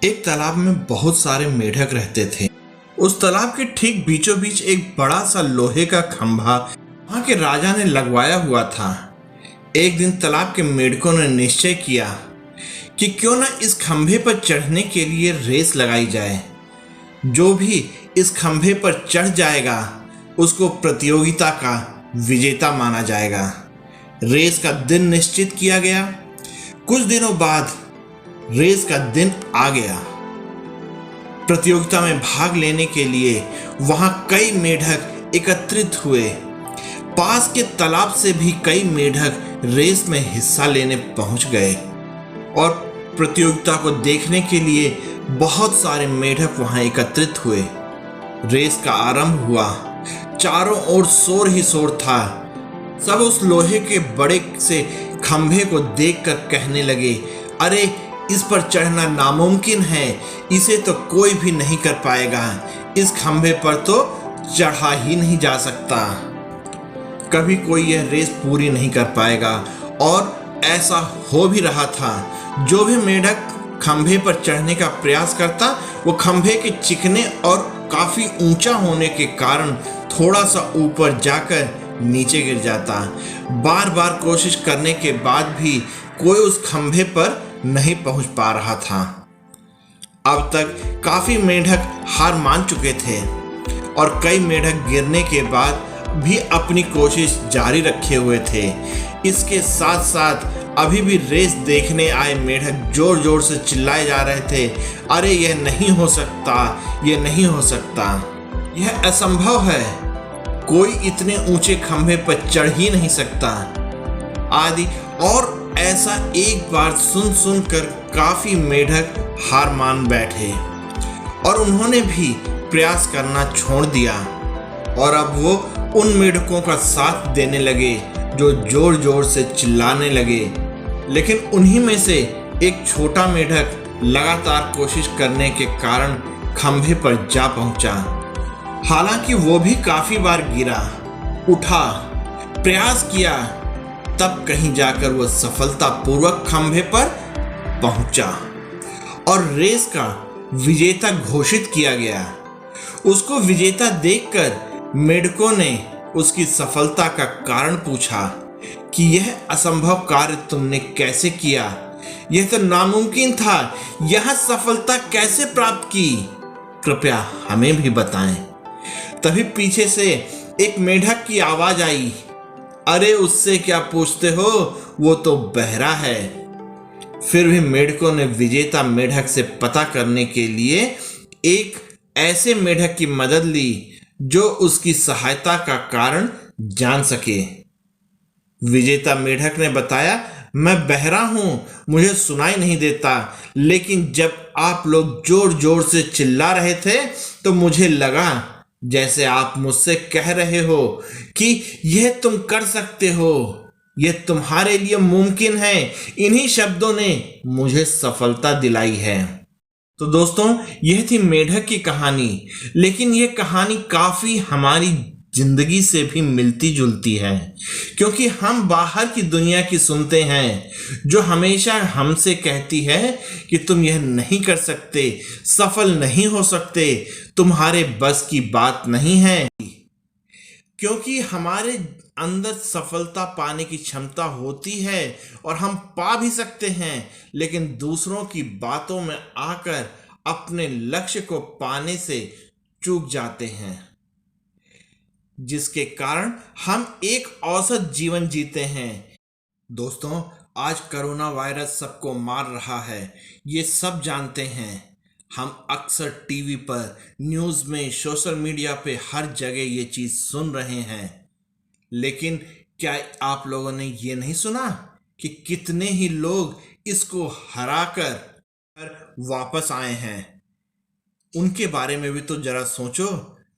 एक तालाब में बहुत सारे मेढक रहते थे। उस तालाब के ठीक बीचों बीच एक बड़ा सा लोहे का खंभा वहां के राजा ने लगवाया हुआ था। एक दिन तालाब के मेढकों ने निश्चय किया कि क्यों न इस खंभे पर चढ़ने के लिए रेस लगाई जाए। जो भी इस खंभे पर चढ़ जाएगा उसको प्रतियोगिता का विजेता माना जाएगा। रेस का दिन निश्चित किया गया। कुछ दिनों बाद रेस का दिन आ गया। प्रतियोगिता में भाग लेने के लिए वहां कई मेढक एकत्रित हुए। पास के तालाब से भी कई मेढक रेस में हिस्सा लेने पहुंच गए और प्रतियोगिता को देखने के लिए बहुत सारे मेढक वहां एकत्रित हुए। रेस का आरंभ हुआ। चारों ओर शोर ही शोर था। सब उस लोहे के बड़े से खंभे को देखकर कहने लगे, अरे इस पर चढ़ना नामुमकिन है, इसे तो कोई भी नहीं कर पाएगा। इस खंभे पर तो चढ़ा ही नहीं जा सकता। कभी कोई यह रेस पूरी नहीं कर पाएगा। और ऐसा हो भी रहा था। जो भी मेढक खंभे पर चढ़ने का प्रयास करता वो खंभे के चिकने और काफी ऊंचा होने के कारण थोड़ा सा ऊपर जाकर नीचे गिर जाता। बार बार कोशिश करने के बाद भी कोई उस खंभे पर नहीं पहुंच पा रहा था। अब तक काफी मेढक हार मान चुके थे और कई मेढक गिरने के बाद भी अपनी कोशिश जारी रखे हुए थे। इसके साथ साथ अभी भी रेस देखने आए मेढक जोर जोर से चिल्लाए जा रहे थे, अरे यह नहीं हो सकता, यह नहीं हो सकता, यह असंभव है, कोई इतने ऊंचे खंभे पर चढ़ ही नहीं सकता आदि। और ऐसा एक बार सुन सुनकर काफी मेढक हार मान बैठे और उन्होंने भी प्रयास करना छोड़ दिया और अब वो उन मेढकों का साथ देने लगे जो जोर जोर से चिल्लाने लगे। लेकिन उन्हीं में से एक छोटा मेढक लगातार कोशिश करने के कारण खंभे पर जा पहुंचा। हालांकि वो भी काफी बार गिरा, उठा, प्रयास किया, तब कहीं जाकर वो सफलतापूर्वक खंभे पर पहुंचा और रेस का विजेता घोषित किया गया। उसको विजेता देखकर मेढकों ने उसकी सफलता का कारण पूछा कि यह असंभव कार्य तुमने कैसे किया, यह तो नामुमकिन था, यह सफलता कैसे प्राप्त की, कृपया हमें भी बताएं। तभी पीछे से एक मेढक की आवाज आई, अरे उससे क्या पूछते हो, वो तो बहरा है। फिर भी मेढकों ने विजेता मेढक से पता करने के लिए एक ऐसे मेढक की मदद ली जो उसकी सहायता का कारण जान सके। विजेता मेढक ने बताया, मैं बहरा हूं, मुझे सुनाई नहीं देता, लेकिन जब आप लोग जोर जोर से चिल्ला रहे थे तो मुझे लगा जैसे आप मुझसे कह रहे हो कि यह तुम कर सकते हो, यह तुम्हारे लिए मुमकिन है। इन्हीं शब्दों ने मुझे सफलता दिलाई है। तो दोस्तों, यह थी मेढक की कहानी। लेकिन यह कहानी काफी हमारी जिंदगी से भी मिलती जुलती है, क्योंकि हम बाहर की दुनिया की सुनते हैं जो हमेशा हमसे कहती है कि तुम यह नहीं कर सकते, सफल नहीं हो सकते, तुम्हारे बस की बात नहीं है। क्योंकि हमारे अंदर सफलता पाने की क्षमता होती है और हम पा भी सकते हैं, लेकिन दूसरों की बातों में आकर अपने लक्ष्य को पाने से चूक जाते हैं, जिसके कारण हम एक औसत जीवन जीते हैं। दोस्तों, आज कोरोना वायरस सबको मार रहा है, ये सब जानते हैं। हम अक्सर टीवी पर, न्यूज़ में, सोशल मीडिया पे हर जगह ये चीज़ सुन रहे हैं। लेकिन क्या आप लोगों ने ये नहीं सुना कि कितने ही लोग इसको हराकर वापस आए हैं? उनके बारे में भी तो जरा सोचो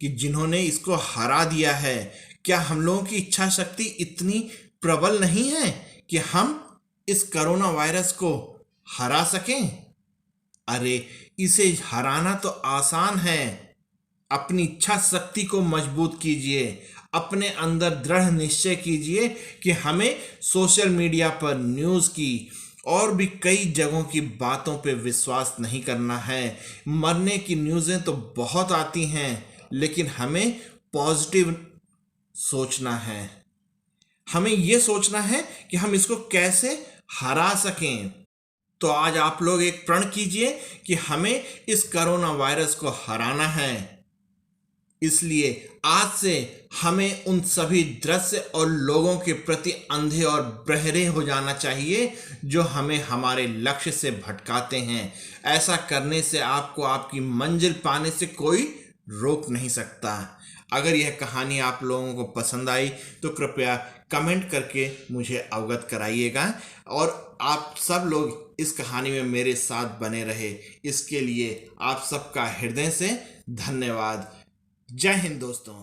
कि जिन्होंने इसको हरा दिया है, क्या हम लोगों की इच्छा शक्ति इतनी प्रबल नहीं है कि हम इस कोरोना वायरस को हरा सकें? अरे इसे हराना तो आसान है। अपनी इच्छा शक्ति को मजबूत कीजिए, अपने अंदर दृढ़ निश्चय कीजिए कि हमें सोशल मीडिया पर न्यूज़ की, और भी कई जगहों की बातों पे विश्वास नहीं करना है। मरने की न्यूज़ें तो बहुत आती हैं, लेकिन हमें पॉजिटिव सोचना है। हमें यह सोचना है कि हम इसको कैसे हरा सकें। तो आज आप लोग एक प्रण कीजिए कि हमें इस कोरोना वायरस को हराना है। इसलिए आज से हमें उन सभी दृश्य और लोगों के प्रति अंधे और बहरे हो जाना चाहिए जो हमें हमारे लक्ष्य से भटकाते हैं। ऐसा करने से आपको आपकी मंजिल पाने से कोई रोक नहीं सकता। अगर यह कहानी आप लोगों को पसंद आई तो कृपया कमेंट करके मुझे अवगत कराइएगा, और आप सब लोग इस कहानी में मेरे साथ बने रहे, इसके लिए आप सबका हृदय से धन्यवाद। जय हिंद दोस्तों।